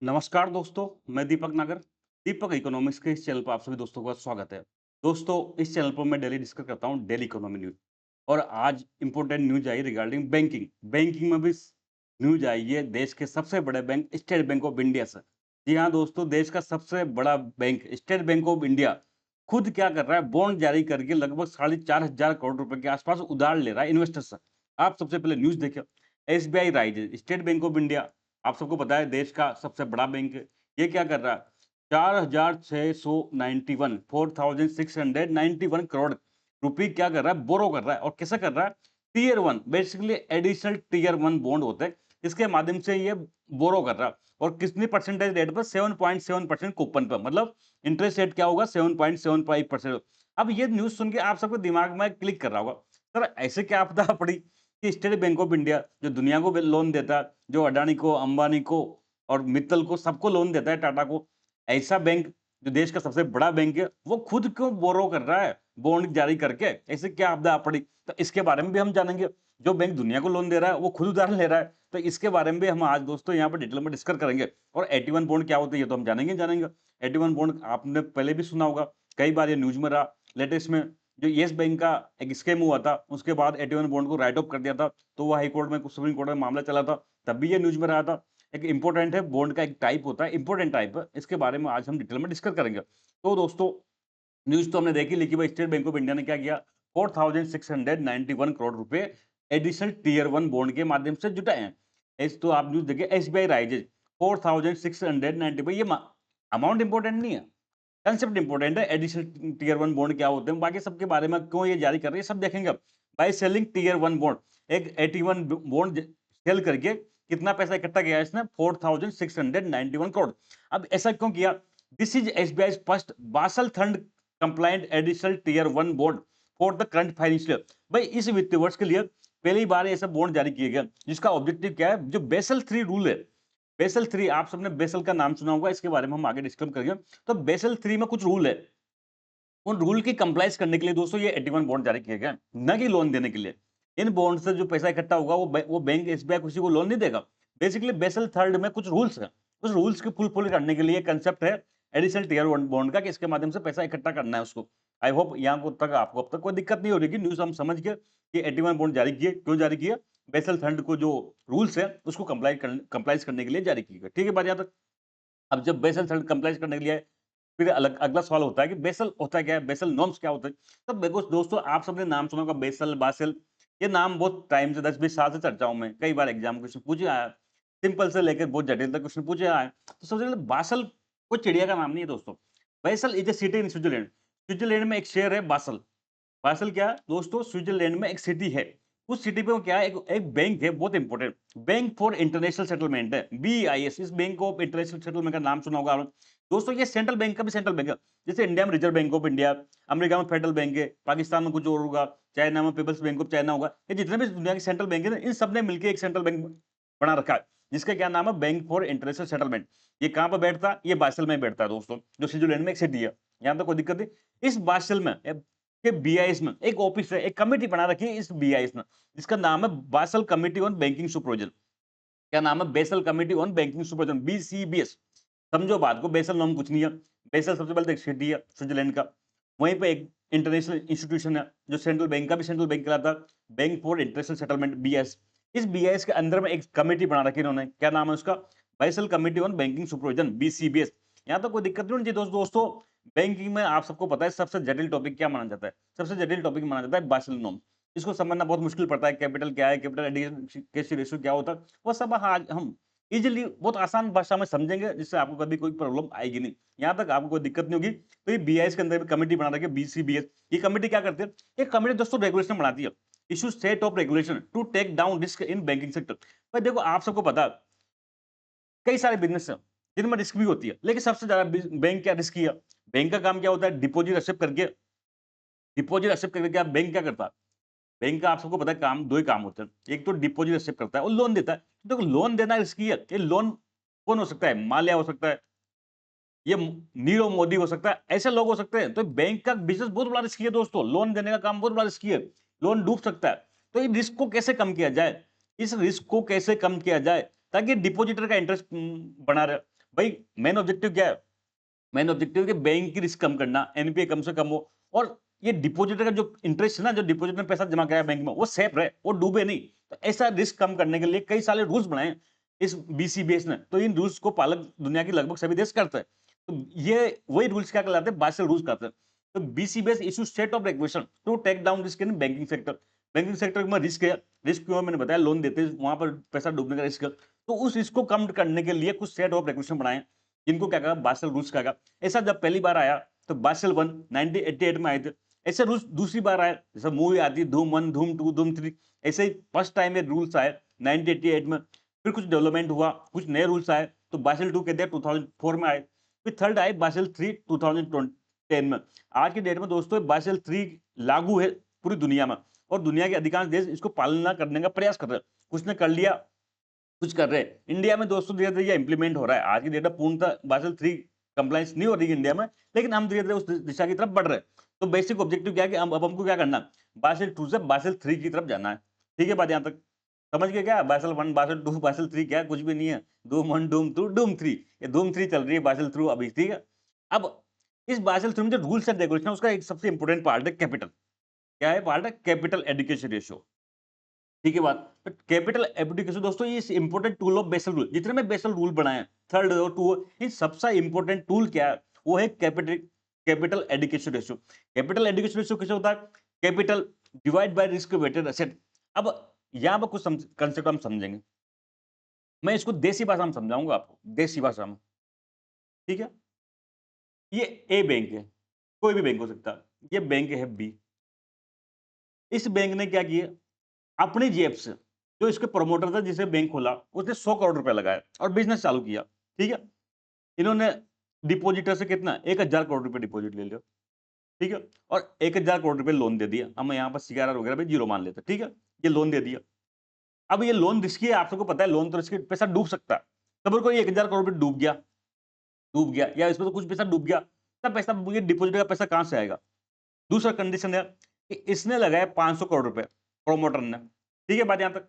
नमस्कार दोस्तों, मैं दीपक नागर। दीपक इकोनॉमिक्स के इस चैनल पर आप सभी दोस्तों का स्वागत है। दोस्तों, इस चैनल पर मैं डेली डिस्कस करता हूँ डेली इकोनॉमी न्यूज़ और आज इंपॉर्टेंट न्यूज़ आई रिगार्डिंग बैंकिंग। बैंकिंग में भी न्यूज़ आई है देश के सबसे बड़े bank state bank of India से। जी हाँ दोस्तों, देश का सबसे बड़ा bank state bank of India खुद क्या कर रहा है, बॉन्ड जारी करके लगभग 4,500 करोड़ रुपए के आसपास उधार ले रहा है इन्वेस्टर से। आप सबसे पहले न्यूज़ देखिए। SBI rises, state bank of India आप सबको पता है देश का सबसे बड़ा बैंक है। ये क्या कर रहा है? 4,691 4,691 करोड़ रुपए क्या कर रहा है? बोरो कर रहा है। और कैसे कर रहा है? Tier 1 basically additional tier 1 bond होते हैं। इसके माध्यम से ये बोरो कर रहा है और कितनी परसेंटेज रेट पर? 7.7% कूपन पर, मतलब इंटरेस्ट रेट क्या होगा? 7.75%। अब ये न्यूज़ सुन के आप सबके दिमाग में क्लिक कर रहा होगा, सर ऐसे क्या आपदा पड़ी कि स्टेट बैंक ऑफ इंडिया जो दुनिया को लोन देता है, जो अडानी को, अंबानी को और मित्तल को सबको लोन देता है, टाटा को, ऐसा बैंक जो देश का सबसे बड़ा बैंक है, वो खुद क्यों बोरो कर रहा है बॉन्ड जारी करके? ऐसे क्या आपदा आ पड़ी? तो इसके बारे में भी हम जानेंगे। जो बैंक दुनिया को लोन दे रहा है, वो खुद उधार ले रहा है, तो इसके बारे में भी हम आज दोस्तों यहाँ पर डिटेल में डिस्कस करेंगे। और 81 बॉन्ड क्या होता है, ये तो हम जानेंगे ही जानेंगे। 81 बॉन्ड आपने पहले भी सुना होगा, कई बार ये न्यूज में रहा। लेटेस्ट में जो येस बैंक का एक स्कैम हुआ था, उसके बाद 81 बॉन्ड को राइट ऑफ कर दिया था, तो वो हाई कोर्ट में, सुप्रीम कोर्ट में मामला चला था, तब भी ये न्यूज में रहा था। एक इंपॉर्टेंट है, बॉन्ड का एक टाइप होता है, इंपॉर्टेंट टाइप है, इसके बारे में आज हम डिटेल में डिस्कस करेंगे। तो दोस्तों, न्यूज़ तो हमने देखी, लेकिन भाई स्टेट बैंक ऑफ इंडिया ने क्या किया? 4,691 करोड़ रुपए एडिशनल टियर 1 बॉन्ड के माध्यम से जुटाए हैं। इस तो आप न्यूज़ देखिए, एसबीआई राइजेज 4,690, ये अमाउंट इंपॉर्टेंट नहीं है, कंसेप्ट इंपॉर्टेंट है। एडिशनल टियर 1 बॉन्ड क्या होते हैं, बाकी सबके बारे में क्यों ये जारी कर रही है, सब देखेंगे अब। बाय सेलिंग टियर 1 बॉन्ड, एक 81 बॉन्ड सेल करके कितना पैसा इकट्ठा किया इसने? 4,691 करोड़। अब ऐसा क्यों किया? This is SBI first Basel third compliant additional tier 1 bond for the current financial. भाई इस वित्तीय वर्ष के लिए पहली बार ऐसा बॉन्ड जारी किया गया, जिसका ऑब्जेक्टिव क्या है? जो बेसल 3 रूल है, बेसल 3 आप सबने बेसल का नाम सुना होगा, इसके बारे में हम आगे डिस्कस करेंगे। तो बेसल 3 में कुछ रूल है, उन रूल की कंप्लाइज करने के लिए दोस्तों ये 81 बॉन्ड जारी किए गए, न कि लोन देने के लिए। इन बॉन्ड से जो पैसा इकट्ठा होगा वो बैंक एसबीआई किसी को लोन नहीं देगा। बेसिकली बेसल थर्ड में कुछ रूल्स हैं, उस रूल्स की फुलफिल करने के लिए कंसेप्ट है एडिशनल टियर 1 बॉन्ड का, कि इसके माध्यम से पैसा इकट्ठा करना है उसको। आई होप यहाँ को तक आपको अब तक कोई दिक्कत नहीं हो रही कि न्यूज़ हम समझ गए कि 81 बॉन्ड जारी किए, क्यों जारी किए? बेसल थर्ड को जो रूल्स है उसको कंप्लाइज करने के लिए जारी किए गए। ठीक है बात यहाँ तक? अब जब बेसल थर्ड कंप्लाइज करने के लिए फिर अलग अगला सवाल होता है कि बेसल होता क्या है, बेसल नॉर्म्स क्या होते हैं? तो देखो दोस्तों, आप सबने नाम सुना होगा बेसल, बासेल। ये नाम बहुत टाइम से 10-20 साल से चर्चाओं में, कई बार एग्जाम क्वेश्चन पूछे आया, सिंपल से लेकर बहुत जटिल तक क्वेश्चन पूछे आए। तो सबसे पहले बासल कोई चिड़िया का नाम नहीं है दोस्तों। Basel is a city in Switzerland. Switzerland में एक शहर है बासल। पार्सल क्या है? दोस्तों, स्विट्जरलैंड में एक सिटी है। उस सिटी पे वो क्या है, एक एक बैंक है बहुत important, bank for international settlement है, बीआईएस। इस बैंक ऑफ इंटरनेशनल सेटलमेंट का नाम सुना होगा आपने। दोस्तों, ये सेंट्रल बैंक का भी सेंट्रल बैंक है। जैसे इंडिया में reserve bank of India, America में फेडरल बैंक है, पाकिस्तान में कुछ और होगा, चाइना में पीपल्स बैंक ऑफ चाइना होगा। ये जितने भी दुनिया के सेंट्रल बैंक है ना, इन सब ने मिलकर एक सेंट्रल बैंक बना रखा है, जिसका क्या नाम है? Bank for international settlement. ये कहाँ पर बैठता है? ये बासेल में बैठता है दोस्तों, जो स्विट्जरलैंड में एक सिटी है। यहाँ तो कोई दिक्कत नहीं। इस बासेल में के बीआईएस में एक ऑफिस है, एक कमेटी बना रखी है इस बीआईएस में, जिसका नाम है Basel committee on banking supervision. क्या नाम है? Basel committee on banking supervision, BCBS. समझो बात को, बेसल नाम कुछ नहीं है। बेसल सबसे पहले तो एक सिटी है स्विट्जरलैंड का। वहीं पे एक इंटरनेशनल इंस्टीट्यूशन है, जो सेंट्रल बैंक का भी सेंट्रल बैंक कहलाता है, bank for international settlement, BS. इस बीआईएस के अंदर में एक कमेटी बना रखी इन्होंने, क्या नाम है उसका? Basel committee on banking supervision, BCBS. यहाँ तो कोई दिक्कत नहीं होनी चाहिए दोस्तों। बैंकिंग में आप सबको पता है सबसे जटिल टॉपिक क्या माना जाता है? सबसे जटिल टॉपिक माना जाता है बासल नॉर्म। इसको समझना बहुत मुश्किल पड़ता है, कैपिटल क्या है, कैपिटल एडिशन रेशियो क्या होता है, वो सब आज हम इजीली बहुत आसान भाषा में समझेंगे, जिससे आपको कभी कोई प्रॉब्लम आएगी नहीं। यहाँ तक आपको कोई दिक्कत नहीं होगी। तो ये बीआईएस के अंदर भी कमेटी बना रखी है, बीसीबीएस। ये कमेटी क्या करती है? ये कमेटी दोस्तों रेगुलेशन बनाती है, issue set of regulation to take down risk in banking sector. भाई देखो, आप सबको पता है कई सारे बिज़नेस हैं, जिनमें रिस्क भी होती है, लेकिन सबसे ज़्यादा बैंक क्या रिस्की है? बैंक का काम क्या होता है? डिपॉजिट एक्सेप्ट करके क्या बैंक क्या करता है? बैंक का आप सबको पता है काम, 2 ही काम होते हैं। एक तो डिपॉजिट एक्सेप्ट करता है और लोन देता है। तो देखो, लोन देना रिस्की है। ये लोन कौन हो सकता है? माल्या हो सकता है, ये नीरव मोदी हो सकता है, ऐसे लोग हो सकते हैं। तो बैंक का बिज़नेस बहुत बड़ा रिस्की है दोस्तों, लोन देने का काम बहुत बड़ा रिस्की है। लोन डूब सकता है। तो इस रिस्क को कैसे कम किया जाए? इस रिस्क को कैसे कम किया जाए ताकि डिपॉजिटर का इंटरेस्ट बना रहे? भाई मेन ऑब्जेक्टिव क्या है? मेन ऑब्जेक्टिव कि बैंक की रिस्क कम करना, एनपीए कम से कम हो, और ये डिपॉजिटर का जो इंटरेस्ट है ना, जो डिपॉजिटर ने पैसा जमा कराया बैंक में, वो सेफ रहे, वो डूबे नहीं। तो ऐसा रिस्क कम करने के लिए कई सारे रूल्स बनाए इस बीसीबीएस ने। तो इन रूल्स को पालन दुनिया की लगभग सभी देश करते हैं। तो ये वही रूल्स क्या कहलाते हैं? बासेल रूल्स कहते हैं। तो BCBS issue set of regulation to take down risk in banking sector. Banking sector में रिस्क है, रिस्क क्यों है? मैंने बताया, लोन देते हैं, वहां पर पैसा डूबने का रिस्क है। तो उस रिस्क को कम करने के लिए कुछ सेट ऑफ रेगुलेशन बनाए, जिनको क्या कहा? बासेल रूल्स कहा। ऐसा जब पहली बार आया तो बासेल 1 1988 में आए थे। ऐसे रूल्स दूसरी बार आए, जैसे मूवी आती है धूम 1, धूम 2, धूम 3, ऐसे ही फर्स्ट टाइम ये रूल्स आए 1988 में। फिर कुछ डेवलपमेंट हुआ, कुछ नए रूल्स आए, तो बासेल 2 कहते हैं 2004 में आए। फिर थर्ड आए बासेल 3 2010 में। आज की डेट में दोस्तों बासेल 3 लागू है पूरी दुनिया में, और दुनिया के अधिकांश देश इसको पालना करने का प्रयास कर रहे हैं। कुछ ने कर लिया, कुछ कर रहे हैं। इंडिया में दोस्तों धीरे धीरे इंप्लीमेंट हो रहा है। आज की डेट में पूर्णतः बासेल 3 कंप्लायंस नहीं हो रही है इंडिया में, लेकिन हम धीरे धीरे उस दिशा की तरफ बढ़ रहे हैं। तो बेसिक ऑब्जेक्टिव क्या है कि अब हमको क्या करना है? बासेल 2 से बासेल 3 की तरफ जाना है। ठीक है बात यहाँ तक? समझ गए क्या? बासेल 1, बासेल 2, बासेल 3 क्या है? कुछ भी नहीं है। धूम 1, धूम 2, धूम 3, ये धूम 3 चल रही है, बासेल 3 अभी। ठीक है, अब इस बासेल 3 में जो रूल्स एंड रेगुलेशन है, उसका एक सबसे इंपॉर्टेंट पार्ट है कैपिटल। क्या है पार्ट? है कैपिटल एडुकेशन रेशियो। ठीक है बात। बट कैपिटल एप्लीकेशन दोस्तों, ये important tool of Basel rule, जितने में बेसल रूल बनाए थर्ड और टू, इन सबसे इंपॉर्टेंट टूल क्या है? वो है capital capital education ratio. Capital education ratio कैसे होता है? Capital divide by risk weighted asset. अब यहां पर कुछ कंसेप्ट हम समझेंगे, मैं इसको देसी भाषा में समझाऊंगा आपको, देसी भाषा में। ठीक है, ये ए बैंक है, कोई भी बैंक हो सकता है। ये बैंक है बी। इस बैंक ने क्या किया? अपनी जेब से, जो इसके प्रमोटर था जिसे बैंक खोला, उसने 100 करोड़ रुपए लगाए और बिजनेस चालू किया। ठीक है, इन्होंने डिपॉजिटर से कितना? 1000 करोड़ रुपए डिपॉजिट ले लिया। ठीक है, और 1000 करोड़ रुपए लोन दे दिया। हम यहाँ पर सीआरआर वगैरह भी जीरो मान लेते हैं। ठीक है, ये लोन दे दिया। अब ये लोन रिस्की है, आप सबको पता है, लोन तो रिस्की, पैसा डूब सकता है। तब कोई 1000 करोड़ रुपए डूब गया या इसमें तो कुछ पैसा डूब गया, तब पैसा, ये डिपॉजिट का पैसा कहां से आएगा? दूसरा कंडीशन है कि इसने लगाया 500 करोड़ रुपए, प्रमोटर ने। ठीक है बात यहां तक?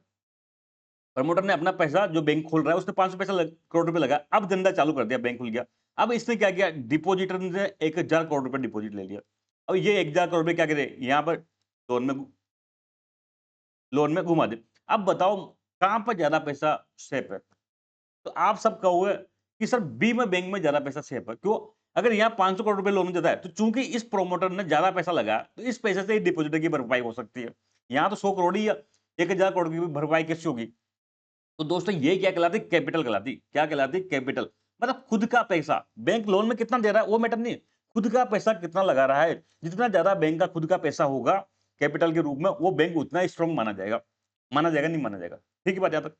प्रमोटर ने अपना पैसा, जो बैंक खोल रहा है, उसने 500 करोड़ रुपए लगा, अब धंधा चालू कर दिया, बैंक खुल गया। अब इसने क्या किया? डिपॉजिटर ने 1000 करोड़ रुपए डिपॉजिट ले लिया। अब ये 1000 करोड़ रुपए क्या करे? यहाँ पर लोन में लोन में घुमा दे। अब बताओ कहां पर ज्यादा पैसा सेफ है? तो आप सब कहोगे कि सर बी में बैंक में ज्यादा पैसा सेफ है। क्यों? अगर यहाँ 500 करोड़ रुपए लोन देता है, तो चूंकि इस प्रोमोटर ने ज्यादा पैसा लगाया, तो इस पैसे से ही डिपॉजिटर की भरपाई हो सकती है। यहाँ तो 100 करोड़ ही है, 1000 करोड़ की भी भरपाई कैसे होगी? तो दोस्तों ये क्या कहलाती? कैपिटल कहलाती। क्या कहलाती? कैपिटल। मतलब खुद का पैसा। बैंक लोन में कितना दे रहा है वो मैटर नहीं है, खुद का पैसा कितना लगा रहा है। जितना ज्यादा बैंक का खुद का पैसा होगा कैपिटल के रूप में, वो बैंक उतना स्ट्रांग माना जाएगा। माना जाएगा, नहीं माना जाएगा? ठीक है बात यहाँ तक?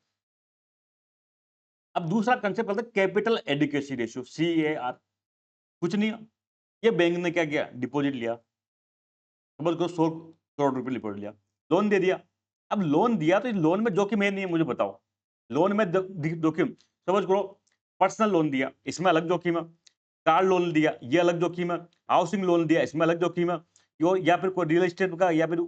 अब दूसरा कंसेप्ट कहते हैं कैपिटल एडिक्वेसी रेशियो, CAR। कुछ नहीं है, ये बैंक ने क्या किया? डिपॉजिट लिया, समझ को 100 करोड़ रुपए डिपॉजिट लिया, लोन दे दिया। अब लोन दिया तो लोन में जोखिम है नहीं है? मुझे बताओ, लोन में जोखिम, समझ करो, पर्सनल लोन दिया, इसमें अलग जोखिम है। कार लोन दिया, ये अलग जोखिम है। हाउसिंग लोन दिया, इसमें अलग जोखिम है। या फिर कोई रियल एस्टेट का, या फिर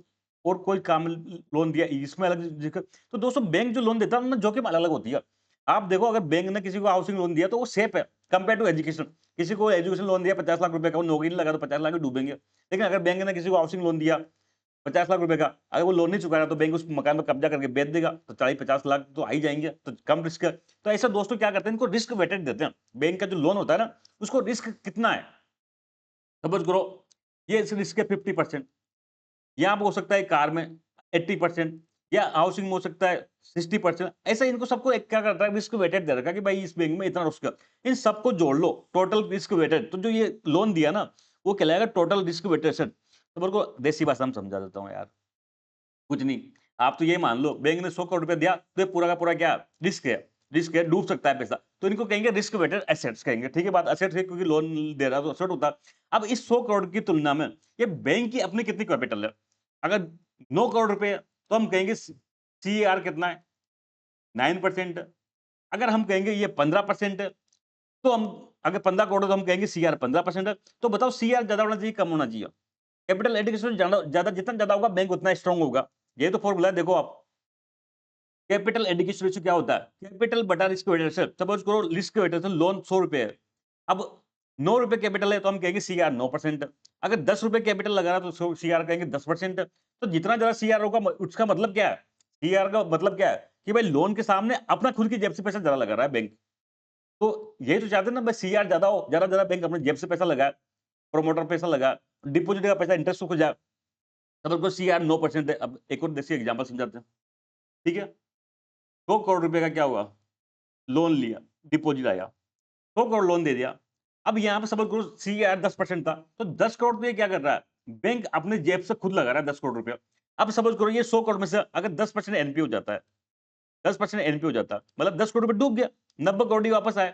और कोई काम लोन दिया, इसमें अलग जोखिम। तो दोस्तों बैंक जो लोन देता है उनमें जोखिम अलग अलग होती है। आप देखो, अगर बैंक ने किसी को हाउसिंग लोन दिया तो वो सेफ है कंपेयर टू एजुकेशन। किसी को एजुकेशन लोन दिया 50 लाख रुपए का, वो नौकरी नहीं लगा तो 50 लाख डूबेंगे। लेकिन अगर बैंक ने किसी को हाउसिंग लोन दिया 50 लाख रुपए का, अगर वो लोन नहीं चुका रहा तो बैंक उस मकान पर कब्जा करके बेच देगा, तो 40-50 लाख तो आ ही जाएंगे, तो कम रिस्क है। तो ऐसा दोस्तों क्या करते हैं, इनको रिस्क वेटेड देते हैं। बैंक का जो लोन होता है ना, उसको रिस्क कितना है, सपोज करो ये रिस्क है 50%। यहाँ पे हो सकता है कार में 80%, या हाउसिंग में हो सकता है 60%। ऐसा इनको सबको एक क्या करता है, रिस्क वेटेड दे रखा है कि भाई इस बैंक में इतना रिस्क है। इन सबको जोड़ लो, टोटल रिस्क वेटेड। तो जो ये लोन दिया ना, वो कहलाएगा टोटल रिस्क वेटेड। तो मेरे को देसी भाषा में समझा देता हूँ यार, कुछ नहीं। आप तो ये मान लो बैंक ने 100 करोड़ रुपया दिया, तो ये पूरा का पूरा क्या? रिस्क है। रिस्क है, डूब सकता है पैसा, तो इनको कहेंगे रिस्क वेटेड एसेट्स कहेंगे। ठीक है बात? एसेट्स है क्योंकि लोन दे रहा है तो एसेट होता है। अब इस 100 करोड़ की तुलना में ये बैंक की अपनी कितनी कैपिटल है? अगर 9 करोड़ रुपए है, तो हम कहेंगे CAR कितना है? 9%। अगर हम कहेंगे ये 15% है, तो हम, अगर 15 करोड़ है, तो हम कहेंगे CAR 15% है। तो बताओ CAR ज्यादा होना चाहिए, कम होना चाहिए? कैपिटल एडिक्वेशन ज्यादा, जितना ज्यादा होगा बैंक उतना स्ट्रांग होगा। ये तो फॉर्मूला है, देखो आप। कैपिटल एडिक्वेशन रेशियो क्या होता है? कैपिटल बटा रिस्क वेटेड एसेट। सपोज करो रिस्क वेटेड एसेट लोन 100 रुपए है। अब 9 रुपए कैपिटल है तो हम कहेंगे सीआर 9%। अगर 10 रुपए कैपिटल लगा रहा है तो सीआर कहेंगे 10%। तो जितना ज्यादा सीआर होगा उसका मतलब क्या है? सीआर का मतलब क्या है कि भाई लोन के सामने अपना खुद की जेब से पैसा ज्यादा लगा रहा है बैंक। तो यही तो चाहते हैं ना भाई, सीआर ज्यादा हो, ज्यादा ज्यादा बैंक अपने जेब से पैसा लगाए, प्रोमोटर पैसा लगा, डिपॉजिट का पैसा इंटरेस्ट हो जाए। मतलब सीआर 9% है। अब एक और देसी एग्जाम्पल समझाते हैं, ठीक है? 100 करोड़ रुपए का क्या हुआ? लोन लिया, डिपॉजिट आया, 100 करोड़ लोन दे दिया। अब यहाँ पे सपोज करो सीआर 10% था, तो 10 करोड़ तो ये क्या कर रहा है? बैंक अपने जेब से खुद लगा रहा है 10 करोड़ रुपया। अब सपोज करो ये 100 करोड़ में से अगर 10% एनपी हो जाता है, 10% एनपी हो जाता है, मतलब 10 करोड़ रुपए डूब गया, 90 करोड़ ही वापस आए।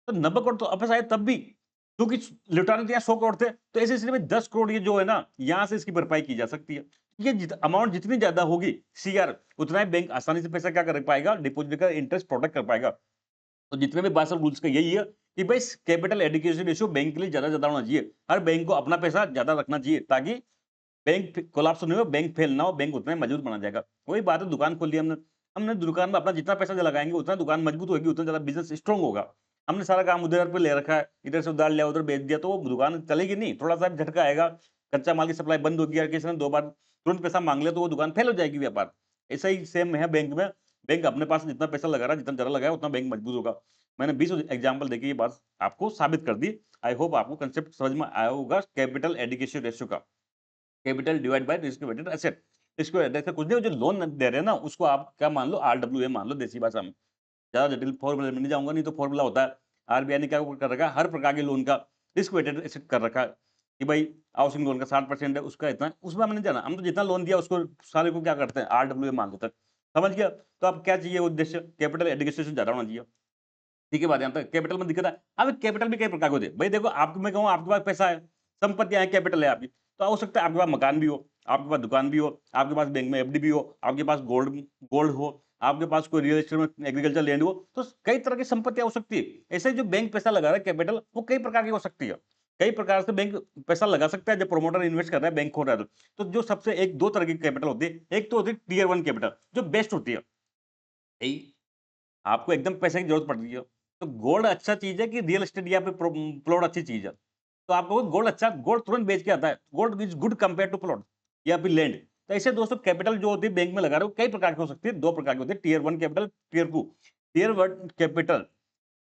तो 90 करोड़ तो वापस आए तब भी, क्योंकि लुटाने तो यहाँ 100 करोड़ थे, तो ऐसे स्थिति में 10 करोड़ ये जो है ना, यहाँ से इसकी भरपाई की जा सकती है। ये अमाउंट जितनी ज्यादा होगी सीआर, उतना ही बैंक आसानी से पैसा क्या कर पाएगा? डिपॉजिट का इंटरेस्ट प्रोटेक्ट कर पाएगा। तो जितने भी बासल रूल्स का यही है कि भाई कैपिटल एडिक्वेशन रेशियो बैंक के लिए ज्यादा होना चाहिए। हर बैंक को अपना पैसा ज्यादा रखना चाहिए, ताकि बैंक कोलैप्स नहीं हो, बैंक फेल ना हो, बैंक उतना ही मजबूत बना जाएगा। वही बात है, दुकान खोल ली हमने, हमने दुकान में अपना जितना पैसा लगाएंगे उतना दुकान मजबूत होगी, उतना ज्यादा बिजनेस स्ट्रांग होगा। हमने सारा काम उधर पे ले रखा है, इधर से उधार लिया उधर बेच दिया, तो वो दुकान चलेगी नहीं, थोड़ा सा झटका आएगा, कच्चा माल की सप्लाई बंद होगी, या किसी ने 2 बार तुरंत पैसा मांग लिया तो वो दुकान फेल हो जाएगी व्यापार। ऐसा ही सेम है बैंक में। बैंक अपने पास जितना पैसा लगा रहा है, जितना ज्यादा लगाया उतना बैंक मजबूत होगा। मैंने 20 एग्जाम्पल देके ये बात आपको साबित कर दी। आई होप आपको कंसेप्ट समझ में आया होगा कैपिटल एडिक्वेशन रेशियो का। Capital divide by risk weighted asset. इसको देखो कुछ नहीं, जो लोन दे रहे हैं ना उसको आप क्या मान लो? आरडब्ल्यूए मान लो देसी भाषा में। ज्यादा जटिल फॉर्मूले में नहीं जाऊंगा, नहीं तो फॉर्मूला होता है। आरबीआई ने क्या कर रखा है? हर प्रकार के लोन का रिस्क वेटेड एसेट कर रखा है कि भाई हाउसिंग लोन का 60% है, उसका इतना, उसमें हमने जाना, हम तो जितना लोन दिया उसको सारे को क्या करते हैं? आरडब्ल्यूए मान लेते हैं। समझ गया? तो अब क्या चाहिए उद्देश्य? कैपिटल एडिक्वेशन ज्यादा होना चाहिए। ठीक है, बात यहाँ तक। कैपिटल में दिक्कत है। अब कैपिटल भी कई प्रकार के होते हैं भाई। देखो आपको मैं कहूँ, आपके पास पैसा है, संपत्तियां हैं, कैपिटल है आपकी, तो हो सकता है आपके पास मकान भी हो, आपके पास दुकान भी हो, आपके पास बैंक में एफडी भी हो, आपके पास गोल्ड गोल्ड हो, आपके पास कोई रियल एस्टेट में एग्रीकल्चर लैंड हो, तो कई तरह की संपत्तियां हो सकती है। ऐसे जो बैंक पैसा लगा रहा है कैपिटल, वो कई प्रकार की हो सकती है। कई प्रकार से बैंक पैसा लगा सकता है। जब प्रोमोटर इन्वेस्ट कर रहा है, बैंक खो रहा है, तो जो सबसे एक दो तरह की कैपिटल होती है। एक तो होती है टीयर 1 कैपिटल, जो बेस्ट होती है। आपको एकदम पैसे की जरूरत पड़ रही है, तो गोल्ड अच्छा चीज है कि रियल एस्टेट या फिर प्लॉट अच्छी चीज है? तो आपको गोल्ड अच्छा, गोल्ड तुरंत बेच के आता है, gold is good compare to plot या फिर लैंड। तो ऐसे दोस्तों कैपिटल जो होती है बैंक में लगा रहे हो, कई प्रकार की हो सकती है। 2 प्रकार की होती है, tier 1 capital, tier 2। Tier 1 capital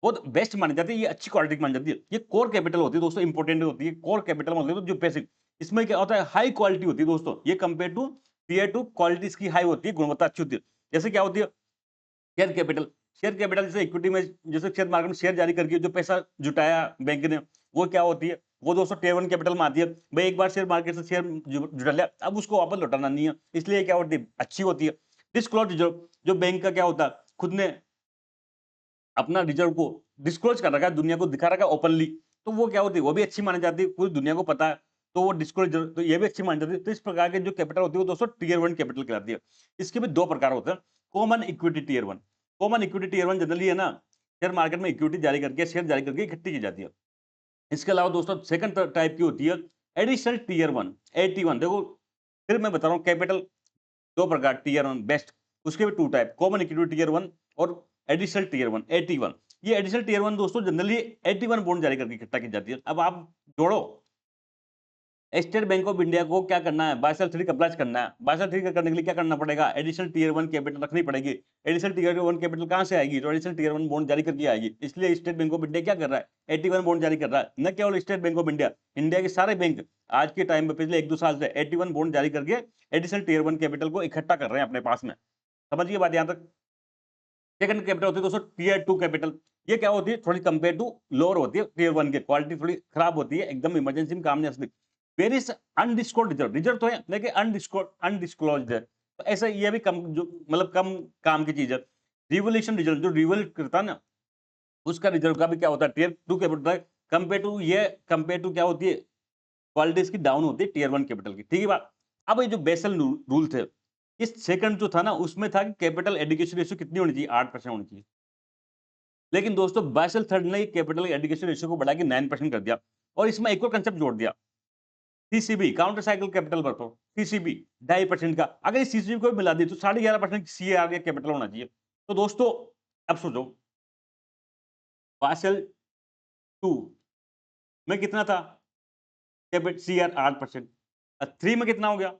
बहुत बेस्ट मानी जाती है, ये अच्छी क्वालिटी की मानी जाती है। ये कोर कैपिटल होती है दोस्तों, इंपॉर्टेंट होती है। कोर कैपिटल मतलब जो बेसिक, इसमें क्या होता है? हाई क्वालिटी होती है दोस्तों, ये कंपेयर टू टीयर 2 क्वालिटी इसकी हाई होती है, गुणवत्ता अच्छी होती है। जैसे क्या होती है? Share capital. शेयर कैपिटल जैसे इक्विटी में, जैसे शेयर मार्केट में शेयर जारी करके जो पैसा जुटाया बैंक ने, वो क्या होती है? वो दोस्तों टियर 1 कैपिटल में आती है। भाई एक बार शेयर मार्केट से शेयर जुटा लिया, अब उसको वापस लौटाना नहीं है, इसलिए क्या होती है? अच्छी होती है। डिस्क्लोज रिजर्व, जो बैंक का क्या होता है? खुद ने अपना रिजर्व को डिस्क्लोज कर रखा है, दुनिया को दिखा रखा है ओपनली, तो वो क्या होती है? वो भी अच्छी मानी जाती है, पूरी दुनिया को पता है, तो वो डिस्क्लोज, तो ये भी अच्छी मानी जाती है। तो इस प्रकार के जो कैपिटल होती है वो दोस्तों टीयर 1 कैपिटल कहलाती है। इसके भी 2 प्रकार होते हैं। Common equity tier 1। Common equity tier 1 generally है ना, शेयर मार्केट में इक्विटी जारी करके, शेयर जारी करके इकट्ठी की जाती है। इसके अलावा दोस्तों सेकंड टाइप की होती है एडिशनल टीयर 1, 81। देखो फिर मैं बता रहा हूँ, कैपिटल 2 प्रकार, टीयर 1 बेस्ट, उसके भी 2 टाइप, कॉमन इक्विटी टीयर 1 और एडिशनल टीयर 1, 81। ये एडिशनल टीयर 1 दोस्तों जनरली 81 बॉन्ड जारी करके इकट्ठा की जाती है। अब आप जोड़ो, स्टेट बैंक ऑफ इंडिया को क्या करना है? बाइसल 3 अप्लाई करना है। बाइसल 3 करने के लिए क्या करना पड़ेगा? एडिशनल टीयर 1 कैपिटल रखनी पड़ेगी। एडिशनल टीयर 1 कैपिटल कहां से आएगी? तो एडिशनल टीयर 1 बॉन्ड जारी करके आएगी। इसलिए स्टेट बैंक ऑफ इंडिया क्या कर रहा है? 81 बॉन्ड जारी कर रहा है। न केवल state bank of India, India के सारे बैंक आज के टाइम में पिछले 1-2 साल से 81 बॉन्ड जारी करके एडिशनल टीयर 1 कैपिटल को इकट्ठा कर रहे हैं अपने पास में। समझिए बात यहां तक। सेकंड कैपिटल होती है दोस्तों टीयर 2 कैपिटल। ये क्या होती है? थोड़ी कंपेयर टू लोअर होती है टीयर 1 की, क्वालिटी थोड़ी खराब होती है, एकदम इमरजेंसी में काम नहीं आ सकती। Where is undisclosed reserve, reserve तो है लेकिन अनडिस्क्लोज्ड है, तो ऐसा ये भी कम, जो मतलब कम काम की चीज है। रिवोल्यूशन रिजर्व, जो रिवोल्यूट करता है ना, उसका रिजर्व का भी क्या होता है? टीयर 2 कैपिटल है। कंपेयर टू ये, कंपेयर टू क्या होती है? क्वालिटी इसकी डाउन होती है टीयर 1 कैपिटल की। ठीक है बात। अब ये जो बेसल रूल थे, इस सेकंड जो था ना, उसमें था कि कैपिटल एडिक्वेशन रेशियो कितनी होनी चाहिए? 8% होनी चाहिए। लेकिन दोस्तों बाइसल थर्ड ने कैपिटल एडिक्वेशन रेशियो को बढ़ा के 9% कर दिया, और इसमें एक और कंसेप्ट जोड़ दिया, CCB, counter cycle capital buffer. CCB 2.5% का, अगर इस सीसीबी को भी मिला दी तो 11.5% सीएआर या कैपिटल होना चाहिए। तो दोस्तों अब सोचो, बासेल 2 में कितना था कैपिटल सीआर 8%, 3 में कितना हो गया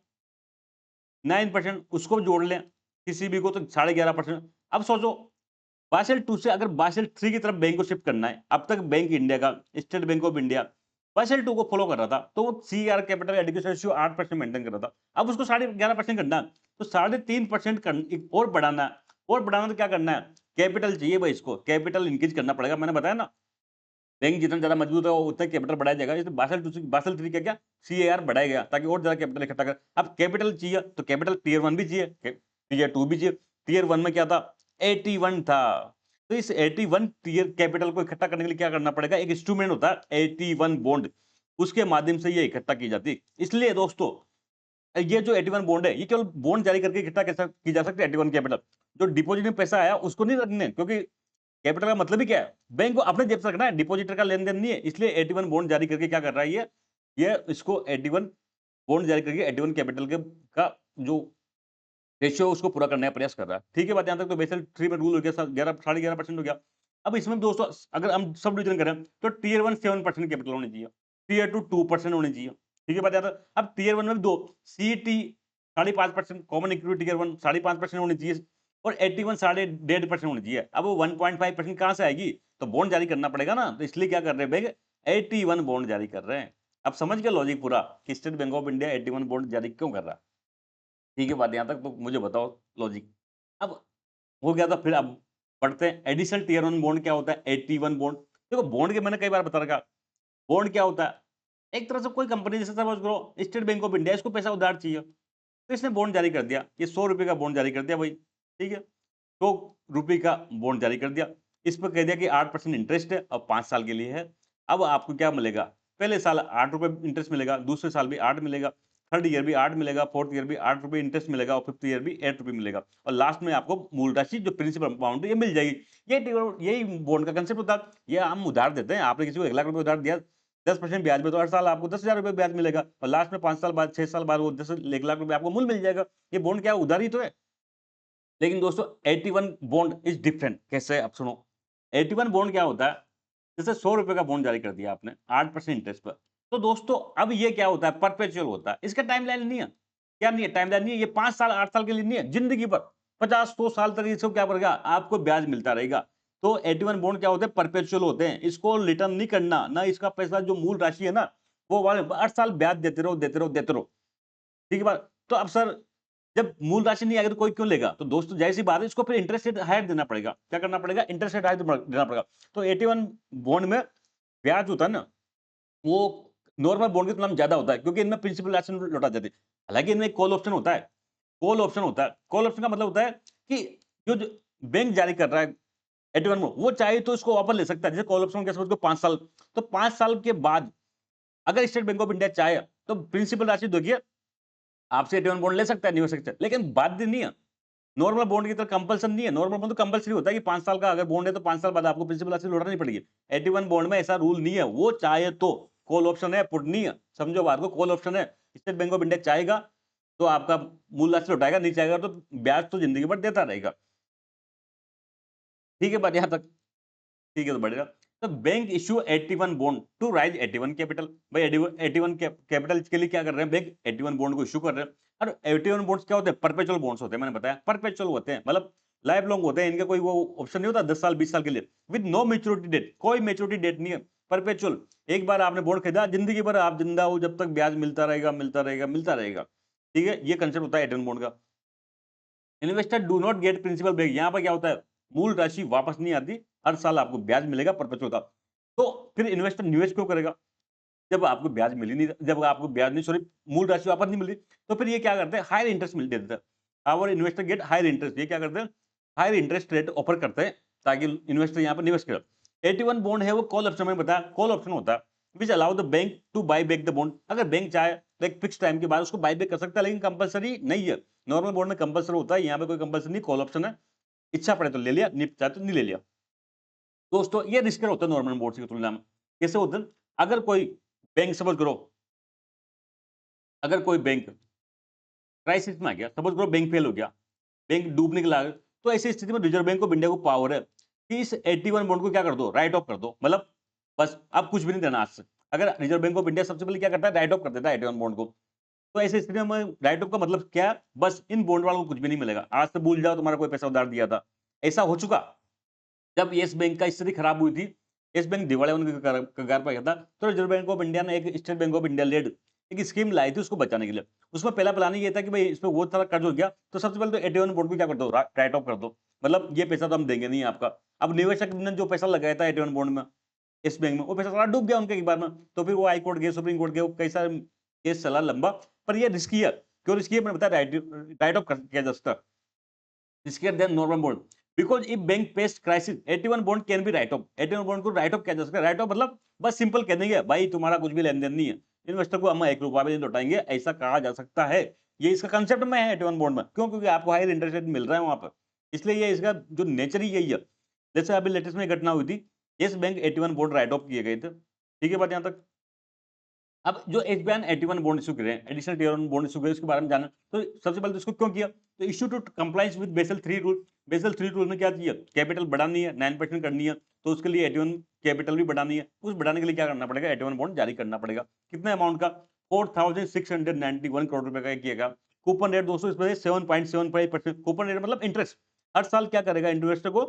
9%, उसको भी जोड़ लें सीसीबी को तो 11.5%। अब सोचो बासेल 2 से अगर बासेल 3 की तरफ बैंक को शिफ्ट करना है, अब तक बैंक इंडिया का state bank of India Basel 2 को फॉलो कर रहा था, तो वो CR capital adequation ratio 8% maintain कर रहा था। अब उसको 11.5% करना है, तो 3.5% और बढ़ाना है। और बढ़ाना तो क्या करना है, कैपिटल चाहिए भाई, इसको कैपिटल इंक्रीज करना पड़ेगा। मैंने बताया ना, बैंक जितना ज्यादा मजबूत है उतना कैपिटल बढ़ाया जाएगा। इसलिए बासेल 2 से बासेल 3 क्या सीएआर बढ़ाया गया ताकि और ज्यादा कैपिटल इकट्ठा कर। अब कैपिटल चाहिए तो कैपिटल टीयर 1 भी चाहिए, टीयर 2 भी चाहिए। टीयर 1 में क्या था 81 था, तो इस 81 टीयर कैपिटल को इकट्ठा करने के लिए क्या करना पड़ेगा, एक इंस्ट्रूमेंट होता है 81 बॉन्ड, उसके माध्यम से ये इकट्ठा की जाती है। इसलिए दोस्तों ये जो 81 बॉन्ड है, ये केवल बॉन्ड जारी करके इकट्ठा कैसा की जा सकती है 81 कैपिटल। जो डिपॉजिट में पैसा आया उसको नहीं रखने, क्योंकि कैपिटल का मतलब ही क्या है, बैंक को अपने जेब से रखना है, डिपॉजिटर का लेन देन नहीं है। इसलिए 81 बॉन्ड जारी करके क्या कर रहा है ये इसको 81 बॉन्ड जारी करके 81 कैपिटल के का जो रेशियो उसको पूरा करने का प्रयास कर रहा है। ठीक है बात, यहां तक तो बेसल 3 में रूल हो गया, 11.5% हो गया। अब इसमें दोस्तों अगर हम सब डिवीजन करें तो टीयर 1 7% कैपिटल होनी चाहिए, टीयर 2 2% होनी चाहिए। ठीक है बात, यहां तक। अब टीयर 1 में दो सीटी 5.5%, कॉमन इक्विटी टीयर 1 5.5% होनी चाहिए, और 81 1.5% होनी चाहिए। अब वो 1.5% कहां से आएगी, तो बॉन्ड जारी करना पड़ेगा ना, तो इसलिए क्या कर रहे हैं बैंक 81 बॉन्ड जारी कर रहे हैं। अब समझ गया लॉजिक पूरा कि state bank of India 81 bond जारी क्यों कर रहा है। ठीक है बात यहां तक, तो मुझे बताओ लॉजिक। अब हो गया था, फिर अब पढ़ते हैं एडिशनल टीयर 1 बॉन्ड क्या होता है, 81 बॉन्ड। देखो बॉन्ड के मैंने कई बार बता रखा, बॉन्ड क्या होता है, एक तरह से कोई कंपनी जैसे समझ करो स्टेट बैंक ऑफ इंडिया, इसको पैसा उधार चाहिए, तो इसने बॉन्ड जारी कर दिया, ये 100 रुपए का बॉन्ड जारी कर दिया भाई। ठीक है, 100 रुपए का बॉन्ड जारी कर दिया, इस पर कह दिया कि 8% इंटरेस्ट है और 5 साल के लिए है। अब आपको क्या मिलेगा, पहले साल 8 रुपए इंटरेस्ट मिलेगा, दूसरे साल भी 8 मिलेगा, थर्ड ईयर भी 8 मिलेगा, फोर्थ ईयर भी 8 रुपए इंटरेस्ट मिलेगा, और फिफ्थ ईयर भी 8 रुपए मिलेगा, और लास्ट में आपको मूल राशि जो प्रिंसिपल अमाउंट है ये मिल जाएगी। यही बॉन्ड का कंसेप्ट होता है। ये हम उधार देते हैं, आपने किसी को 1 लाख रुपए उधार दिया 10% ब्याज में, तो हर साल आपको 10,000 रुपए ब्याज मिलेगा, और लास्ट में 5 साल बाद 6 साल बाद वो 1 लाख रुपए आपको मूल मिल जाएगा। ये बॉन्ड क्या उधार ही तो है। लेकिन दोस्तों 81 बॉन्ड इज डिफरेंट। कैसे, अब सुनो 81 बॉन्ड क्या होता है, जैसे 100 रुपए का बॉन्ड जारी कर दिया आपने 8% इंटरेस्ट पर, तो दोस्तों अब ये क्या होता है, परपेचुअल होता है। इसका टाइमलाइन नहीं है, क्या नहीं है, टाइमलाइन नहीं है। ये 5 साल 8 साल के लिए नहीं है, जिंदगी भर 50-100 साल तक इसको क्या करेगा, आपको ब्याज मिलता रहेगा। तो 81 बॉन्ड क्या होते हैं, परपेचुअल होते हैं, इसको रिटर्न नहीं करना, ना इसका पैसा जो मूल राशि है ना, वो वाले 8 साल ब्याज देते रहो देते रहो देते रहो। ठीक है बात। तो अब सर जब मूल राशि नहीं आएगी तो कोई क्यों लेगा, तो दोस्तों जाहिर सी बात है, इसको फिर इंटरेस्ट रेट हायर देना पड़ेगा। क्या करना पड़ेगा, इंटरेस्ट रेट हायर देना पड़ेगा। तो 81 बॉन्ड में ब्याज होता है ना, वो नॉर्मल बॉन्ड की तुलना में ज्यादा होता है, क्योंकि इनमें प्रिंसिपल राशि लौटा जाती है। हालांकि इनमें कॉल ऑप्शन होता है, कॉल ऑप्शन होता है। कॉल ऑप्शन का मतलब होता है कि जो बैंक जारी कर रहा है 81 में, वो चाहे तो इसको वापस ले सकता है। जैसे कॉल ऑप्शन कैसे, उसको 5 साल, तो 5 साल के बाद अगर स्टेट बैंक ऑफ इंडिया चाहे तो प्रिंसिपल राशि देखिए आपसे 81 बॉन्ड ले सकता है, नहीं हो सकता, लेकिन बाध्य नहीं है। नॉर्मल बॉन्ड की तरह कंपल्सन नहीं है। नॉर्मल बॉन्ड तो कंपल्सरी होता है कि 5 साल का अगर बॉन्ड है तो 5 साल बाद आपको प्रिंसिपल राशि लौटानी पड़ेगी। 81 बॉन्ड में ऐसा रूल नहीं है, वो चाहे तो कॉल ऑप्शन है, पुट नहीं है। समझो बात को, कॉल ऑप्शन है। स्टेट बैंक ऑफ इंडिया चाहेगा तो आपका मूल राशि लौटाएगा, नहीं चाहेगा तो ब्याज तो जिंदगी भर देता रहेगा। ठीक है बात यहां तक, ठीक है तो बढ़ेगा। तो bank issue 81 bond to raise 81 capital. भाई 81 कैपिटल के लिए क्या कर रहे हैं, बैंक 81 बॉन्ड को इश्यू कर रहे हैं। और 81 बॉन्ड्स क्या होते हैं, परपेचुअल बॉन्ड्स होते हैं। मैंने बताया परपेचुअल होते हैं, मतलब लाइफ लॉन्ग होते हैं, इनका कोई वो ऑप्शन नहीं होता 10 साल 20 साल के लिए, विद नो मेच्योरिटी डेट, कोई मेच्योरिटी डेट नहीं है। परपेचुअल, एक बार आपने बॉन्ड खरीदा, जिंदगी भर आप जिंदा हो जब तक ब्याज मिलता रहेगा मिलता रहेगा मिलता रहेगा। ठीक है, ये कंसेप्ट होता है 81 बॉन्ड का। Investor do not get principal back, यहाँ पर क्या होता है, मूल राशि वापस नहीं आती, हर साल आपको ब्याज मिलेगा परपेचुअल का। तो फिर इन्वेस्टर निवेश क्यों करेगा, जब आपको ब्याज मिल ही नहीं, जब आपको ब्याज नहीं, सॉरी, मूल राशि वापस नहीं मिल रही, तो फिर ये क्या करते हैं, हायर इंटरेस्ट मिल देते हैं। Our investor get higher interest, ये क्या करते हैं, हायर इंटरेस्ट रेट ऑफर करते हैं ताकि इन्वेस्टर यहाँ पर निवेश करे। 81 बॉन्ड है वो कॉल ऑप्शन में बताया, कॉल ऑप्शन होता है which allow the bank to buy back the bond. अगर बैंक चाहे तो एक फिक्स टाइम के बाद उसको बाय बैक कर सकता है, लेकिन कंपलसरी नहीं है। नॉर्मल बॉन्ड में कंपलसरी होता है, यहाँ पे कोई कंपलसरी नहीं, कॉल ऑप्शन है, इच्छा पड़े तो ले लिया, नहीं चाहे तो नहीं ले लिया। दोस्तों ये रिस्क होता है नॉर्मल बॉन्ड्स की तुलना में। कैसे होता है, अगर कोई बैंक, समझ करो अगर कोई बैंक क्राइसिस में आ गया, सपोज करो बैंक फेल हो गया, बैंक डूबने के लायक, तो ऐसी स्थिति में रिजर्व बैंक ऑफ इंडिया को पावर है कि इस 81 बॉन्ड को क्या कर दो, राइट ऑफ कर दो। मतलब बस अब कुछ भी नहीं देना आज से। अगर रिजर्व बैंक ऑफ इंडिया सबसे पहले क्या करता है, राइट ऑफ कर देता है 81 बॉन्ड को। तो ऐसी स्थिति में राइट ऑफ का मतलब क्या, बस इन बॉन्ड वालों को कुछ भी नहीं मिलेगा, आज से भूल जाओ तुम्हारा कोई पैसा उधार दिया था। ऐसा हो चुका जब येस बैंक का स्थिति खराब हुई थी, येस बैंक दिवालिया होने के कगार पर गया था, तो रिजर्व बैंक ऑफ इंडिया ने एक state bank of India lead एक स्कीम लाई थी उसको बचाने के लिए। उसमें पहला प्लान ये था कि भाई इस पे बहुत सारा कर्ज हो गया, तो सबसे पहले तो 81 बोर्ड को क्या कर दो, राइट ऑफ कर दो। मतलब ये पैसा तो हम देंगे नहीं आपका। अब निवेशक ने जो पैसा लगाया था 81 बॉन्ड में, इस बैंक में, वो पैसा सारा डूब गया उनके एक बार में। तो फिर वो हाई कोर्ट गए, सुप्रीम कोर्ट गए, वो कई सारे केस चला लंबा। पर ये रिस्की है। क्यों रिस्की है, मैंने बताया, राइट ऑफ किया जा सकता है। riskier than normal bond because if bank faced crisis 81 bond can be write off। 81 bond को राइट ऑफ किया जा सकता है। राइट ऑफ मतलब बस सिंपल कह देंगे भाई तुम्हारा कुछ भी लेन देन नहीं है, इन्वेस्टर को हम 1 रुपया भी नहीं लौटाएंगे, ऐसा कहा जा सकता है। ये इसका कंसेप्ट में है 81 बॉन्ड में। क्यों? क्योंकि आपको हायर इंटरेस्ट रेट मिल रहा है वहां पर, इसलिए ये इसका जो नेचर ही यही है। जैसे अभी लेटेस्ट में घटना हुई थी, yes bank 81 bond right of किए गए थे। ठीक है बात यहां तक। अब जो एसबीआई ने 81 बॉन्ड इश्यू करे, एडिशनल टियर 1 बॉन्ड इश्यू करे, उसके बारे में जाना। तो सबसे पहले तो इसको क्यों किया, तो issue to compliance with Basel 3 rule. Basel 3 rule में क्या किया, कैपिटल बढ़ानी है, 9% करनी है, तो उसके लिए 81 कैपिटल भी बढ़ानी है। उस बढ़ाने के लिए क्या करना पड़ेगा, 81 बॉन्ड जारी करना पड़ेगा। कितने अमाउंट का, 4691 करोड़ रुपए का किएगा। कूपन रेट दोस्तों इसमें 7.75%। कूपन रेट मतलब इंटरेस्ट, हर साल क्या करेगा, इन्वेस्टर को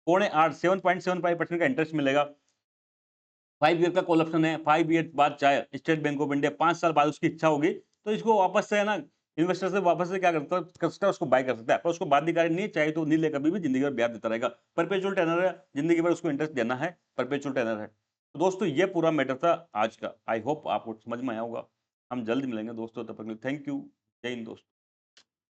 7.75% का इंटरेस्ट मिलेगा। 5 ईयर का कॉल ऑप्शन है। 5 ईयर बाद चाहे स्टेट बैंक ऑफ इंडिया 5 साल बाद उसकी इच्छा होगी तो इसको वापस से है ना, इन्वेस्टर से वापस से क्या कर सकता है, उसको बाय कर सकता है। पर उसको बाध्यकारी नहीं है, चाहे तो नहीं ले, कभी भी जिंदगी भर ब्याज देता रहेगा। परपेचुअल टेनर है, जिंदगी भर उसको इंटरेस्ट देना है, परपेचुअल टेनर है। तो दोस्तों ये पूरा मैटर था आज का। आई होप आपको समझ में आया होगा। हम जल्द मिलेंगे दोस्तों, तब तक के लिए थैंक यू। जय हिंद दोस्तों।